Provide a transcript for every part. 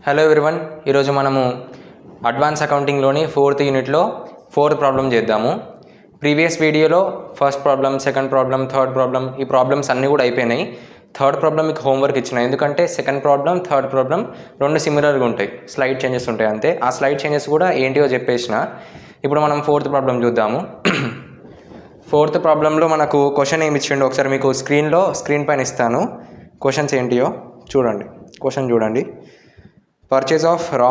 Hello everyone, ఈరోజు మనము advance అకౌంటింగ్లోని 4th యూనిట్లో 4th ప్రాబ్లం చేద్దాము. ప్రీవియస్ వీడియోలో first problem, second problem, third problem ఈ ప్రాబ్లమ్స్ అన్నీ కూడా అయిపోయినాయి. థర్డ్ ప్రాబ్లం మీకు హోంవర్క్ ఇచ్చిన, ఎందుకంటే సెకండ్ ప్రాబ్లం థర్డ్ ప్రాబ్లం రెండు సిమిలర్గా ఉంటాయి, స్లైడ్ చేంజెస్ ఉంటాయి అంతే. ఆ స్లైడ్ చేంజెస్ కూడా ఏంటివో చెప్పేసిన. ఇప్పుడు మనం 4th ప్రాబ్లం చూద్దాము. 4th ప్రాబ్లంలో మనకు క్వశ్చన్ ఏమి ఇచ్చిండో ఒకసారి మీకు స్క్రీన్ పైన ఇస్తాను. క్వశ్చన్స్ ఏంటియో చూడండి. క్వశ్చన్ చూడండి. పర్చేస్ ఆఫ్ రా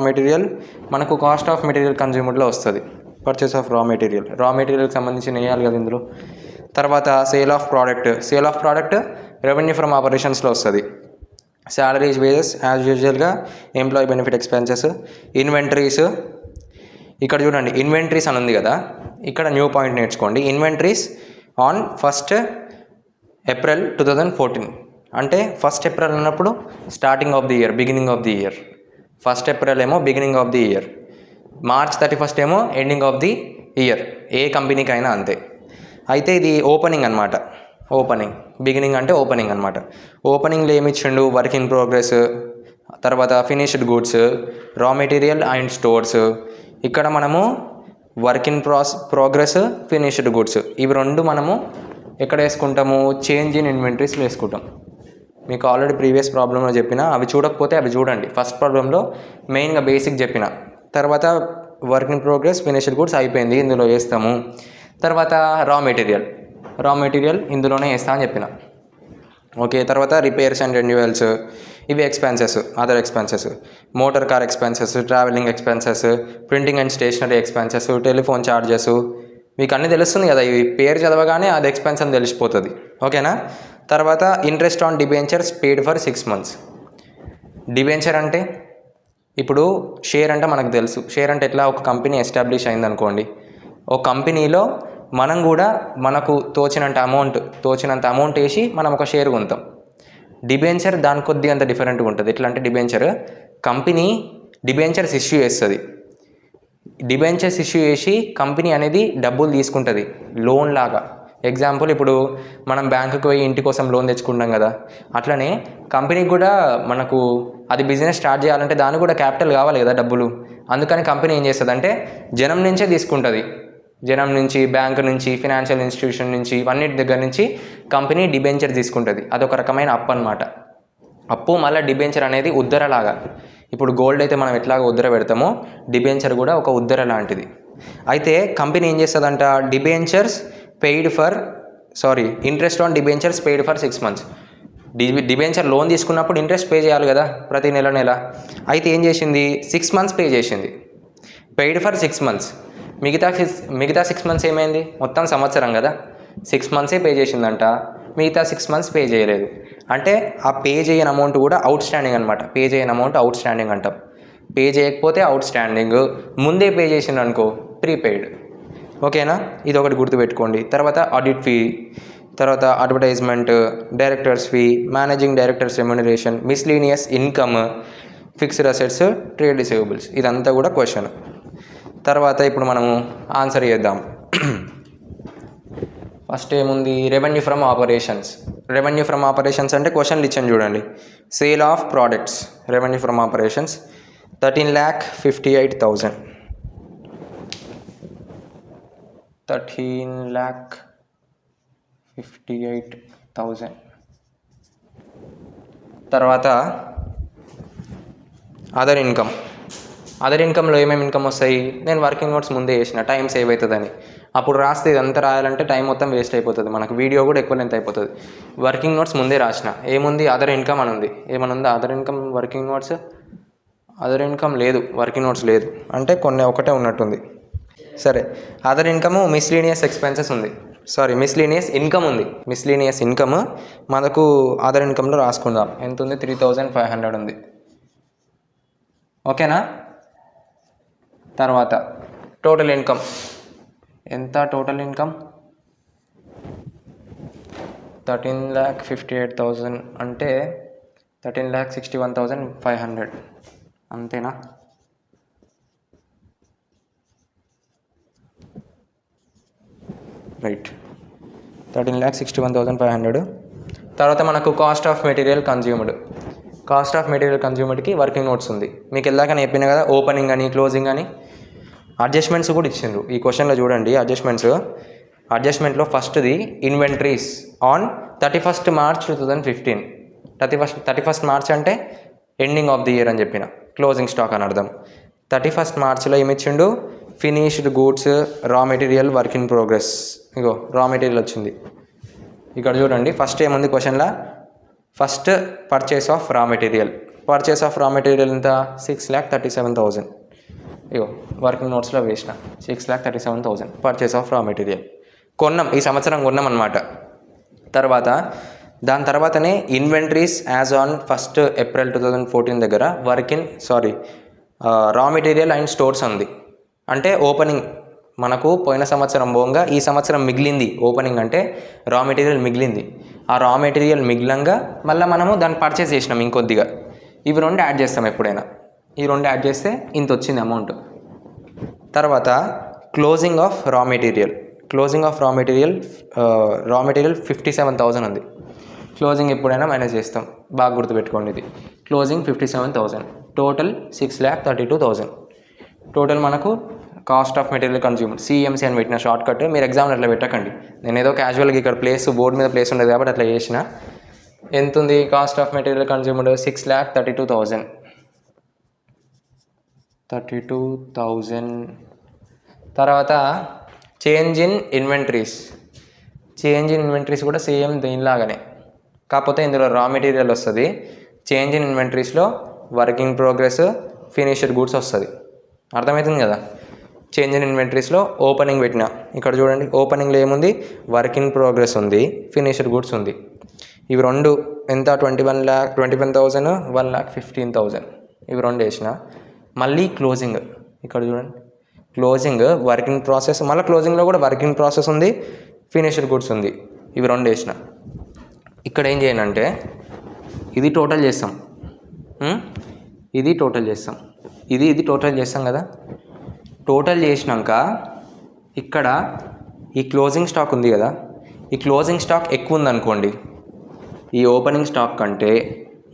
మెటీరియల్ మనకు కాస్ట్ ఆఫ్ మెటీరియల్ కన్జ్యూమ్డ్లో వస్తుంది. పర్చేస్ ఆఫ్ రా మెటీరియల్కి సంబంధించి వేయాలి కదా ఇందులో. తర్వాత sale of product revenue from ఆపరేషన్స్లో వస్తుంది. శాలరీస్, వేజెస్ యాజ్ యూజువల్గా ఎంప్లాయీ బెనిఫిట్ ఎక్స్పెన్సెస్. ఇన్వెంటరీస్, ఇక్కడ చూడండి ఇన్వెంటరీస్ అని ఉంది కదా, ఇక్కడ న్యూ పాయింట్ నేర్చుకోండి. ఇన్వెంటరీస్ ఆన్ 1st April 2014 అంటే 1st April అన్నప్పుడు starting of the year, beginning of the year. 1st April ఏమో beginning of the year, March 31st ఏమో ఎండింగ్ ఆఫ్ ది ఇయర్. ఏ కంపెనీకైనా అంతే. అయితే ఇది ఓపెనింగ్ అనమాట. బిగినింగ్ అంటే ఓపెనింగ్ అనమాట. ఓపెనింగ్లో ఏమి ఇచ్చిండు? వర్క్ ఇన్ ప్రోగ్రెస్, తర్వాత finished goods, raw material and stores. ఇక్కడ మనము work in progress, finished goods ఇవి రెండు మనము ఎక్కడ వేసుకుంటాము? చేంజ్ ఇన్ ఇన్వెంటరీస్లో వేసుకుంటాం. మీకు ఆల్రెడీ ప్రీవియస్ ప్రాబ్లంలో చెప్పిన, అవి చూడకపోతే అవి చూడండి. ఫస్ట్ ప్రాబ్లంలో మెయిన్గా బేసిక్ చెప్పిన, తర్వాత work in progress, finished goods అయిపోయింది, ఇందులో వేస్తాము. తర్వాత రా మెటీరియల్ ఇందులోనే వేస్తా అని చెప్పిన. ఓకే, తర్వాత రిపేర్స్ అండ్ రెన్యువల్స్ ఇవి expenses, other expenses. Motor car expenses, travelling expenses, printing and stationery expenses, telephone charges. మీకు అన్నీ తెలుస్తుంది కదా, ఇవి పేరు చదవగానే అది ఎక్స్పెన్స్ అని తెలిసిపోతుంది. ఓకేనా? తర్వాత interest on debentures paid for 6 months. Debenture అంటే ఇప్పుడు షేర్ అంటే మనకు తెలుసు. షేర్ అంటే ఎట్లా? ఒక కంపెనీ ఎస్టాబ్లిష్ అయిందనుకోండి, ఒక కంపెనీలో మనం కూడా మనకు తోచినంత అమౌంట్ వేసి మనం ఒక షేర్ కొంటాం. డిబెంచర్ దాని కొద్దిగా అంత డిఫరెంట్గా ఉంటుంది. ఎట్లా అంటే కంపెనీ డిబెంచర్స్ ఇష్యూ చేస్తుంది. డిబెంచర్స్ ఇష్యూ చేసి కంపెనీ అనేది డబ్బులు తీసుకుంటుంది లోన్ లాగా. ఎగ్జాంపుల్, ఇప్పుడు మనం బ్యాంకుకి పోయి ఇంటి కోసం లోన్ తెచ్చుకుంటాం కదా, అట్లనే కంపెనీకి కూడా మనకు అది బిజినెస్ స్టార్ట్ చేయాలంటే దానికి కూడా క్యాపిటల్ కావాలి కదా, డబ్బులు. అందుకని కంపెనీ ఏం చేస్తుంది అంటే జనం నుంచే తీసుకుంటుంది. జనం నుంచి, బ్యాంకు నుంచి, ఫినాన్షియల్ ఇన్స్టిట్యూషన్ నుంచి, అన్నిటి దగ్గర నుంచి కంపెనీ డిబెంచర్ తీసుకుంటుంది. అదొక రకమైన అప్పు అనమాట. అప్పు మళ్ళీ డిబెంచర్ అనేది ఉద్దరలాగా. ఇప్పుడు గోల్డ్ అయితే మనం ఎట్లాగో ఉద్దర పెడతామో, డిబెంచర్ కూడా ఒక ఉద్దర లాంటిది. అయితే కంపెనీ ఏం చేస్తుందంట, interest on debentures paid for 6 months. Debenture loan తీసుకున్నప్పుడు ఇంట్రెస్ట్ పే చేయాలి కదా ప్రతి నెల. అయితే ఏం చేసింది? 6 months పే చేసింది, పెయిడ్ ఫర్ 6 months. మిగతా 6 months ఏమైంది? మొత్తం సంవత్సరం కదా, 6 months పే చేసిందంట, మిగతా 6 months పే చేయలేదు. అంటే ఆ పే చేయని అమౌంట్ కూడా అవుట్ స్టాండింగ్ అనమాట. పే చేయని అమౌంట్ అవుట్ స్టాండింగ్ అంటాం. పే చేయకపోతే అవుట్ స్టాండింగ్, ముందే పే చేసింది అనుకో ప్రీపెయిడ్. ఓకేనా? ఇది ఒకటి గుర్తుపెట్టుకోండి. తర్వాత ఆడిట్ ఫీ, తర్వాత advertisement, directors fee, managing directors remuneration, miscellaneous income, fixed assets, trade receivables. ఇదంతా కూడా క్వశ్చన్. తర్వాత ఇప్పుడు మనము ఆన్సర్ చేద్దాం. ఫస్ట్ ఏముంది? రెవెన్యూ ఫ్రమ్ ఆపరేషన్స్ అంటే క్వశ్చన్లు ఇచ్చాను చూడండి. Sale of products, revenue from operations 13,58,000. 13,58,000. తర్వాత అదర్ ఇన్కమ్లో ఏమేమి ఇన్కమ్ వస్తాయి? నేను వర్కింగ్ నోట్స్ ముందే వేసిన, టైం సేవ్ అవుతుందని. అప్పుడు రాస్తే ఇదంతా రాయాలంటే టైం మొత్తం వేస్ట్ అయిపోతుంది, మనకు వీడియో కూడా ఎక్కువ లెంత్ అయిపోతుంది. వర్కింగ్ నోట్స్ ముందే రాసిన. ఏముంది? అదర్ ఇన్కమ్ అని ఉంది. ఏమనుందా other income? Working notes other income లేదు, వర్కింగ్ నోట్స్ లేదు అంటే కొన్ని ఒకటే ఉన్నట్టుంది. సరే, అదర్ ఇన్కమ్ మిస్లీనియస్ ఎక్స్పెన్సెస్ ఉంది, మిస్లీనియస్ ఇన్కమ్ ఉంది. మిస్లీనియస్ ఇన్కమ్ మనకు అదర్ ఇన్కమ్లో రాసుకుందాం. ఎంత ఉంది? 3,500 ఉంది. ఓకేనా? తర్వాత టోటల్ ఇన్కమ్ ఎంత? టోటల్ ఇన్కమ్ 13,58,000 అంటే 13,61,500 అంతేనా? రైట్, 13,61,500. తర్వాత మనకు cost of material consumed. Cost of material కన్జ్యూమ్డ్కి వర్కింగ్ నోట్స్ ఉంది. మీకు వెళ్ళాక నేను చెప్పిన కదా ఓపెనింగ్ అని క్లోజింగ్ అని అడ్జస్ట్మెంట్స్ కూడా ఇచ్చిండ్రు. ఈ క్వశ్చన్లో చూడండి అడ్జస్ట్మెంట్లో ఫస్ట్ది inventories on 31st March 2015. 31st March అంటే ఎండింగ్ ఆఫ్ ది ఇయర్ అని చెప్పిన, క్లోజింగ్ స్టాక్ అని అర్థం. 31st Marchలో ఏమిచ్చిండు, finished goods, raw material, work in progress. ఇగో రా మెటీరియల్ వచ్చింది ఇక్కడ చూడండి. ఫస్ట్ ఏముంది క్వశ్చన్లో, first purchase of raw material ఎంత 6,37,000. ఇగో వర్కింగ్ నోట్స్లో వేసిన 6,37,000 పర్చేస్ ఆఫ్ రా మెటీరియల్ కొన్నాం, ఈ సంవత్సరం కొన్నాం అనమాట. దాని తర్వాతనే inventories as on 1st April 2014 దగ్గర రా మెటీరియల్ అండ్ స్టోర్స్ ఉంది. అంటే ఓపెనింగ్ మనకు పోయిన సంవత్సరం పోగా ఈ సంవత్సరం మిగిలింది. ఓపెనింగ్ అంటే రా మెటీరియల్ మిగిలింది. ఆ రా మెటీరియల్ మిగిలంగా మళ్ళీ మనము దాన్ని పర్చేస్ చేసినాం ఇంకొద్దిగా. ఇవి రెండు యాడ్ చేస్తాం ఎప్పుడైనా. ఈ రెండు యాడ్ చేస్తే ఇంత వచ్చింది అమౌంట్. తర్వాత క్లోజింగ్ ఆఫ్ రా మెటీరియల్ 57,000 ఉంది. క్లోజింగ్ ఎప్పుడైనా మైనస్ చేస్తాం, బాగా గుర్తుపెట్టుకోండి. ఇది క్లోజింగ్ 57,000, టోటల్ 6,32,000. టోటల్ మనకు cost of material consumed CMC అని పెట్టిన షార్ట్ కట్. మీరు ఎగ్జామ్లో అట్లా పెట్టకండి, నేను ఏదో క్యాజువల్గా ఇక్కడ బోర్డు మీద ప్లేస్ ఉండదు కాబట్టి అట్లా చేసిన. ఎంత ఉంది కాస్ట్ ఆఫ్ మెటీరియల్ కన్జ్యూమ్డ్ 6,32,000. తర్వాత చేంజ్ ఇన్ ఇన్వెంటరీస్ కూడా సేమ్ దీనిలాగానే, కాకపోతే ఇందులో రా మెటీరియల్ వస్తుంది. చేంజ్ ఇన్ ఇన్వెంటరీస్లో work in progress, finished goods వస్తుంది. అర్థమవుతుంది కదా. చేంజ్ ఇన్ ఇన్వెంటరీస్లో ఓపెనింగ్ పెట్టిన, ఇక్కడ చూడండి ఓపెనింగ్లో ఏముంది, వర్క్ ఇన్ ప్రోగ్రెస్ ఉంది, ఫినిష్డ్ గూడ్స్ ఉంది. ఇవి రెండు ఎంత 21,000, 1,15,000 ఇవి రెండు వేసిన. మళ్ళీ క్లోజింగ్ ఇక్కడ చూడండి, క్లోజింగ్ వర్క్ ఇన్ ప్రాసెస్, మళ్ళీ క్లోజింగ్లో కూడా వర్క్ ఇన్ ప్రాసెస్ ఉంది, ఫినిష్డ్ గుడ్స్ ఉంది. ఇవి రెండు వేసిన. ఇక్కడ ఏం చేయనంటే ఇది టోటల్ చేస్తాం, ఇది టోటల్ చేస్తాం కదా. టోటల్ చేసినాక ఇక్కడ ఈ క్లోజింగ్ స్టాక్ ఉంది కదా, ఈ క్లోజింగ్ స్టాక్ ఎక్కువ ఉందనుకోండి, ఈ ఓపెనింగ్ స్టాక్ కంటే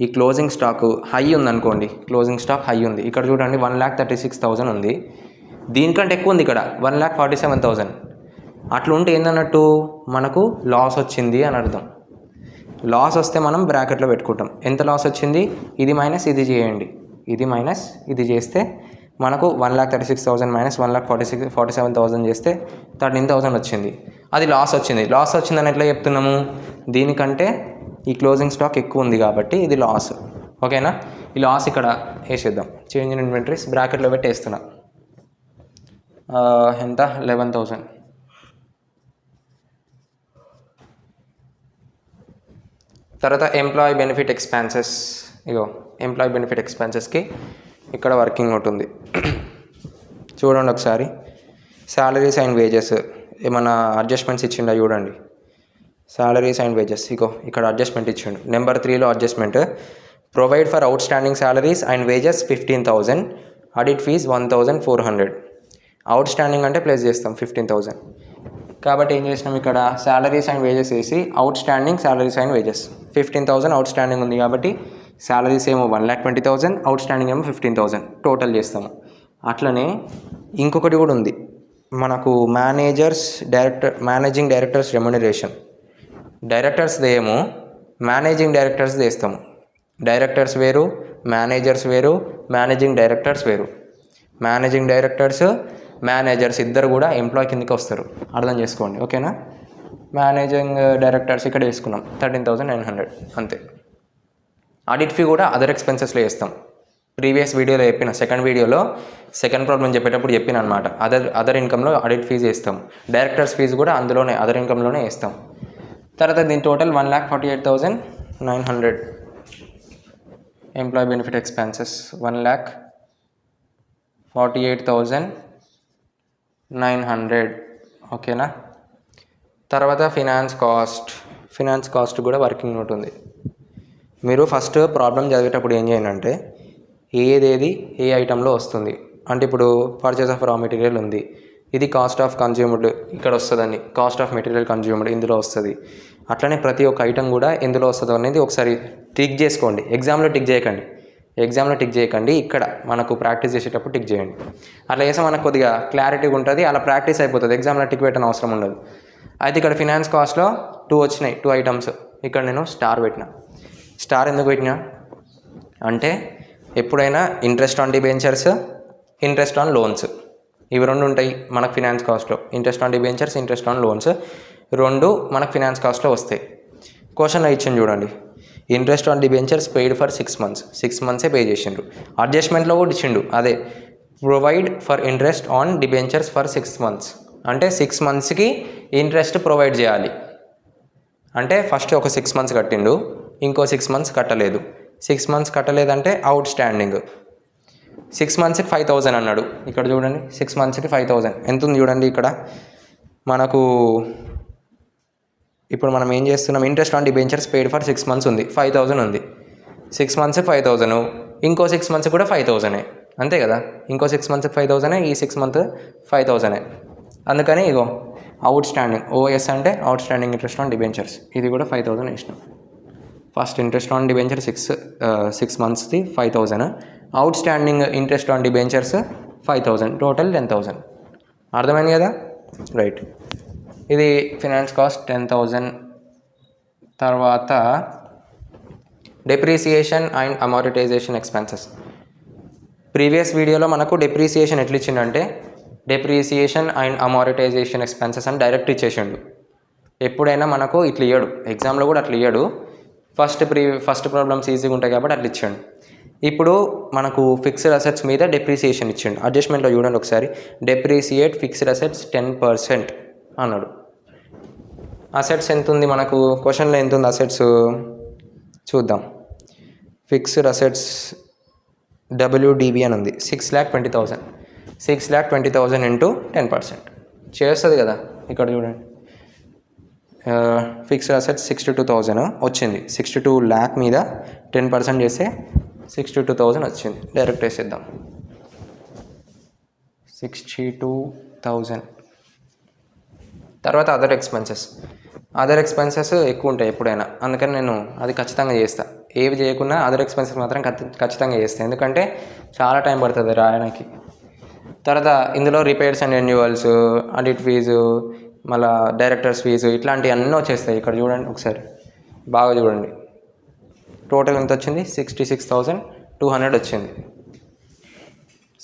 ఈ క్లోజింగ్ స్టాక్ హై ఉందనుకోండి. క్లోజింగ్ స్టాక్ హై ఉంది, ఇక్కడ చూడండి 1,36,000 ఉంది. దీనికంటే ఎక్కువ ఉంది ఇక్కడ 1,47,000. అట్లా ఉంటే ఏందన్నట్టు మనకు లాస్ వచ్చింది అని అర్థం. లాస్ వస్తే మనం బ్రాకెట్లో పెట్టుకుంటాం. ఎంత లాస్ వచ్చింది, ఇది మైనస్ ఇది చేయండి, ఇది మైనస్ ఇది చేస్తే మనకు 1,36,000 మైనస్ 1,47,000 చేస్తే 13,000 వచ్చింది. అది లాస్ వచ్చిందని ఎట్లా చెప్తున్నాము, దీనికంటే ఈ క్లోజింగ్ స్టాక్ ఎక్కువ ఉంది కాబట్టి ఇది లాస్. ఓకేనా, ఈ లాస్ ఇక్కడ వేసేద్దాం. చేంజ్ ఇన్ ఇన్వెంటరీస్ బ్రాకెట్లో పెట్టి వేస్తున్నా. ఎంత 11,000. తర్వాత employee benefit expenses. Employee benefit ఎక్స్పెన్సెస్కి ఇక్కడ వర్కింగ్ నోట్ ఉంది, చూడండి ఒకసారి. శాలరీస్ అండ్ వేజెస్ ఏమన్నా అడ్జస్ట్మెంట్స్ ఇచ్చిండా చూడండి. శాలరీస్ అండ్ వేజెస్ ఇక్కడ అడ్జస్ట్మెంట్ ఇచ్చిండు. నెంబర్ 3లో adjustment, provide for outstanding salaries and wages 15,000, audit fees 1,400. Outstanding అంటే ప్లేస్ చేస్తాం 15,000 కాబట్టి ఏం చేసినాం, ఇక్కడ శాలరీస్ అండ్ వేజెస్ వేసి outstanding salaries and wages 15,000 outstanding ఉంది కాబట్టి శాలరీస్ ఏమో 1,20,000, అవుట్ స్టాండింగ్ ఏమో 15,000 టోటల్ చేస్తాము. అట్లనే ఇంకొకటి కూడా ఉంది మనకు, మేనేజింగ్ డైరెక్టర్స్ రెమ్యునరేషన్. డైరెక్టర్స్ది ఏమో మేనేజింగ్ డైరెక్టర్స్ వేస్తాము. డైరెక్టర్స్ వేరు, మేనేజర్స్ వేరు, మేనేజింగ్ డైరెక్టర్స్ వేరు. మేనేజింగ్ డైరెక్టర్స్, మేనేజర్స్ ఇద్దరు కూడా ఎంప్లాయ్ కిందకి వస్తారు, అర్థం చేసుకోండి. ఓకేనా, మేనేజింగ్ డైరెక్టర్స్ ఇక్కడ వేసుకున్నాం 13,900 అంతే. ఆడిట్ ఫీ కూడా అదర్ ఎక్స్పెన్సెస్లో వేస్తాం. ప్రీవియస్ వీడియోలో చెప్పిన, సెకండ్ ప్రాబ్లం చెప్పేటప్పుడు చెప్పిన అనమాట. అదర్ ఇన్కంలో ఆడిట్ ఫీజు వేస్తాం. డైరెక్టర్స్ ఫీజు కూడా అందులోనే అదర్ ఇన్కంలోనే వేస్తాం. తర్వాత దీని టోటల్ 1,48,900. Employee benefit expenses 1,48,900. ఓకేనా. తర్వాత ఫినాన్స్ కాస్ట్ కూడా వర్కింగ్ నోట్ ఉంది. మీరు ఫస్ట్ ప్రాబ్లం చదివేటప్పుడు ఏం చేయండి అంటే ఏదేది ఏ ఐటెంలో వస్తుంది అంటే ఇప్పుడు పర్చేస్ ఆఫ్ రా మెటీరియల్ ఉంది, ఇది కాస్ట్ ఆఫ్ కన్జ్యూమ్డ్ ఇక్కడ వస్తుందండి, కాస్ట్ ఆఫ్ మెటీరియల్ కన్జ్యూమ్డ్ ఇందులో వస్తుంది. అట్లనే ప్రతి ఒక్క ఐటమ్ కూడా ఎందులో వస్తుందో అనేది ఒకసారి టిక్ చేసుకోండి. ఎగ్జామ్లో టిక్ చేయకండి, ఇక్కడ మనకు ప్రాక్టీస్ చేసేటప్పుడు టిక్ చేయండి. అట్లా చేస్తే మనకు కొద్దిగా క్లారిటీగా ఉంటుంది, అలా ప్రాక్టీస్ అయిపోతుంది, ఎగ్జామ్లో టిక్ పెట్టిన అవసరం ఉండదు. అయితే ఇక్కడ ఫినాన్స్ కాస్ట్లో 2 వచ్చినాయి, 2 ఐటమ్స్. ఇక్కడ నేను స్టార్ పెట్టిన. స్టార్ ఎందుకు పెట్టినా అంటే ఎప్పుడైనా interest on debentures, interest on loans, ఇవి 2 ఉంటాయి మనకు ఫినాన్స్ కాస్ట్లో. Interest on debentures, interest on loans 2 మనకు ఫినాన్స్ కాస్ట్లో వస్తాయి. క్వశ్చన్లో ఇచ్చింది చూడండి, interest on debentures paid for 6 months, 6 months pay చేసిండ్రు. అడ్జస్ట్మెంట్లో కూడా ఇచ్చిండు అదే, provide for interest on debentures for 6 months, అంటే 6 monthsకి ఇంట్రెస్ట్ ప్రొవైడ్ చేయాలి. అంటే ఫస్ట్ ఒక 6 months కట్టిండు, ఇంకో 6 months కట్టలేదు. 6 months కట్టలేదంటే అవుట్ స్టాండింగ్. 6 monthsకి 5,000 అన్నాడు. ఇక్కడ చూడండి 6 monthsకి 5,000 ఎంత ఉంది చూడండి. ఇక్కడ మనకు ఇప్పుడు మనం ఏం చేస్తున్నాం, interest on debentures paid for 6 months ఉంది, 5,000 ఉంది. 6 months 5,000, ఇంకో 6 months కూడా 5,000, అంతే కదా. ఇంకో 6 months 5,000, ఈ 6 months 5,000. అందుకని ఇగో అవుట్ స్టాండింగ్, ఓఎస్ అంటే out standing interest on debentures, ఇది కూడా 5,000 వేసినాం. First interest on debenture 6 monthsది 5,000, out standing interest on debentures 5,000, total 10,000. అర్థమైంది కదా, రైట్. ఇది ఫినాన్స్ కాస్ట్ 10,000. తర్వాత depreciation and amortisation expenses. Previous వీడియోలో మనకు డెప్రిసియేషన్ ఎట్లా ఇచ్చిండంటే, డెప్రిసియేషన్ అండ్ అమార్టైజేషన్ ఎక్స్పెన్సెస్ అని డైరెక్ట్ ఇచ్చేసిండు. ఎప్పుడైనా మనకు ఇట్లా ఇయ్యడు, ఎగ్జామ్లో కూడా అట్లా ఇయ్యడు. ఫస్ట్ ప్రాబ్లమ్స్ ఈజీగా ఉంటాయి కాబట్టి అట్లా ఇచ్చాడు. ఇప్పుడు మనకు ఫిక్స్డ్ అసెట్స్ మీద డెప్రిసియేషన్ ఇచ్చిండు. అడ్జస్ట్మెంట్లో చూడండి ఒకసారి, డెప్రిసియేట్ ఫిక్స్డ్ అసెట్స్ 10% అన్నాడు. అసెట్స్ ఎంత ఉంది మనకు, క్వశ్చన్లో ఎంత ఉంది అసెట్స్ చూద్దాం. ఫిక్స్డ్ అసెట్స్ WDB అని ఉంది, 6,20,000. 6,20,000 ఇంటూ 10% చేస్తుంది కదా. ఇక్కడ చూడండి, ఫిక్స్డ్ అసెట్స్ 62,000 వచ్చింది. 62 lakh మీద 10% చేస్తే 62,000 వచ్చింది. డైరెక్ట్ వేసేద్దాం, 62,000. తర్వాత అదర్ ఎక్స్పెన్సెస్ ఎక్కువ ఉంటాయి ఎప్పుడైనా, అందుకని నేను అది ఖచ్చితంగా చేస్తాను. ఏవి చేయకుండా అదర్ ఎక్స్పెన్సెస్ మాత్రం ఖచ్చితంగా చేస్తాను, ఎందుకంటే చాలా టైం పడుతుంది రాయడానికి. తర్వాత ఇందులో repairs and renewals, audit fee, మళ్ళీ డైరెక్టర్స్ ఫీజు, ఇట్లాంటివి అన్నీ వచ్చేస్తాయి. ఇక్కడ చూడండి ఒకసారి బాగా చూడండి, టోటల్ ఎంత వచ్చింది, 66,200 వచ్చింది.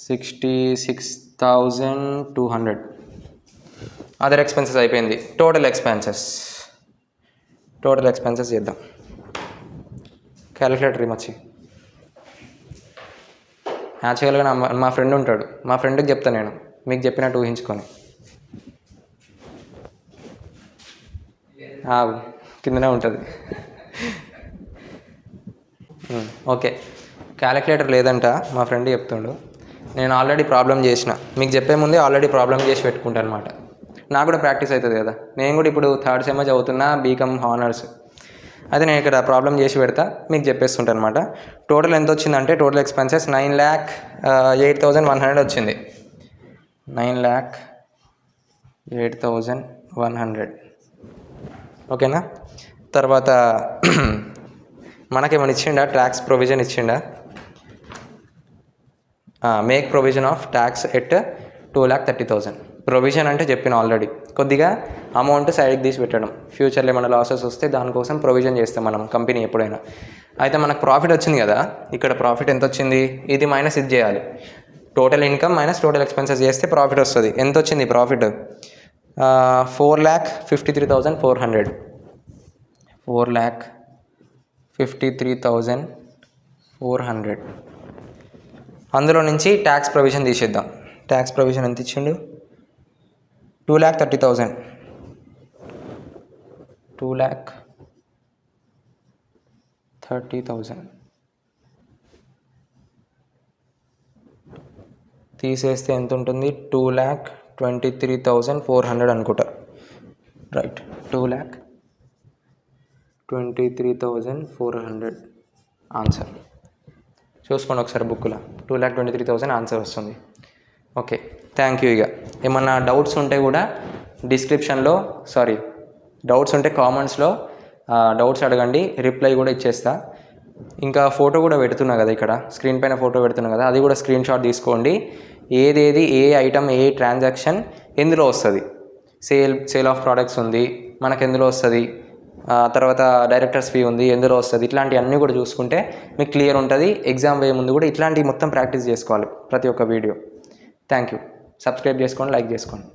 66,200 అదర్ ఎక్స్పెన్సెస్ అయిపోయింది. టోటల్ ఎక్స్పెన్సెస్ చేద్దాం. క్యాలిక్యులేటర్ మర్చి యాక్చువల్గా మా ఫ్రెండ్ ఉంటాడు, మా ఫ్రెండ్కి చెప్తాను నేను, మీకు చెప్పినట్టు ఊహించుకొని. కిందనే ఉంటుంది. ఓకే, క్యాలిక్యులేటర్ లేదంట, మా ఫ్రెండ్ చెప్తుండు. నేను ఆల్రెడీ ప్రాబ్లం చేసిన, మీకు చెప్పే ముందే ఆల్రెడీ ప్రాబ్లం చేసి పెట్టుకుంటాను అనమాట. నాకు కూడా ప్రాక్టీస్ అవుతుంది కదా. నేను కూడా ఇప్పుడు 3rd సెమ్ చదువుతున్నా, బీకామ్ హానర్స్. అయితే నేను ఇక్కడ ప్రాబ్లం చేసి పెడతా, మీకు చెప్పేస్తుంటాను అనమాట. టోటల్ ఎంత వచ్చిందంటే, టోటల్ ఎక్స్పెన్సెస్ 9,08,100 వచ్చింది. 9,08,100. ఓకేనా. తర్వాత మనకేమైనా ఇచ్చిండా, ట్యాక్స్ ప్రొవిజన్ ఇచ్చిండా, make provision of tax at 2,30,000. Provision అంటే చెప్పిన ఆల్రెడీ, కొద్దిగా అమౌంట్ సైడ్కి తీసి పెట్టడం, ఫ్యూచర్లో ఏమైనా లాసెస్ వస్తే దానికోసం ప్రొవిజన్ చేస్తాం మనం కంపెనీ ఎప్పుడైనా. అయితే మనకు ప్రాఫిట్ వచ్చింది కదా, ఇక్కడ ప్రాఫిట్ ఎంత వచ్చింది, ఇది మైనస్ ఇది చేయాలి. Total income minus total expenses చేస్తే ప్రాఫిట్ వస్తుంది. ఎంత వచ్చింది ప్రాఫిట్, 4,53,400. 4,53,400. అందులో నుంచి ట్యాక్స్ ప్రొవిజన్ తీసేద్దాం. ట్యాక్స్ ప్రొవిజన్ ఎంత ఇచ్చిండు, 2,30,000. 2,30,000 తీసేస్తే ఎంత ఉంటుంది, 2,23,400 అనుకుంటా. Right, 2,23,400 answer. చూసుకోండి ఒకసారి బుక్లో, 2,23,000 ఆన్సర్ వస్తుంది. Okay, thank you. ఇక ఏమన్నా డౌట్స్ ఉంటే కూడా డిస్క్రిప్షన్లో డౌట్స్ ఉంటే కామెంట్స్లో డౌట్స్ అడగండి, రిప్లై కూడా ఇచ్చేస్తా. ఇంకా ఫోటో కూడా పెడుతున్నా కదా, ఇక్కడ స్క్రీన్ పైన ఫోటో పెడుతున్నా కదా, అది కూడా స్క్రీన్ షాట్ తీసుకోండి. ఏదేది ఏ ఐటమ్ ఏ ట్రాన్సాక్షన్ ఎందులో వస్తుంది, సేల్ ఆఫ్ ప్రోడక్ట్స్ ఉంది మనకు ఎందులో వస్తుంది, తర్వాత డైరెక్టర్స్ ఫీ ఉంది ఎందులో వస్తుంది, ఇట్లాంటివన్నీ కూడా చూసుకుంటే మీకు క్లియర్ ఉంటుంది. ఎగ్జామ్ పోయే ముందు కూడా ఇట్లాంటివి మొత్తం ప్రాక్టీస్ చేసుకోవాలి ప్రతి ఒక్క వీడియో. Thank you. సబ్స్క్రైబ్ చేసుకోండి, లైక్ చేసుకోండి.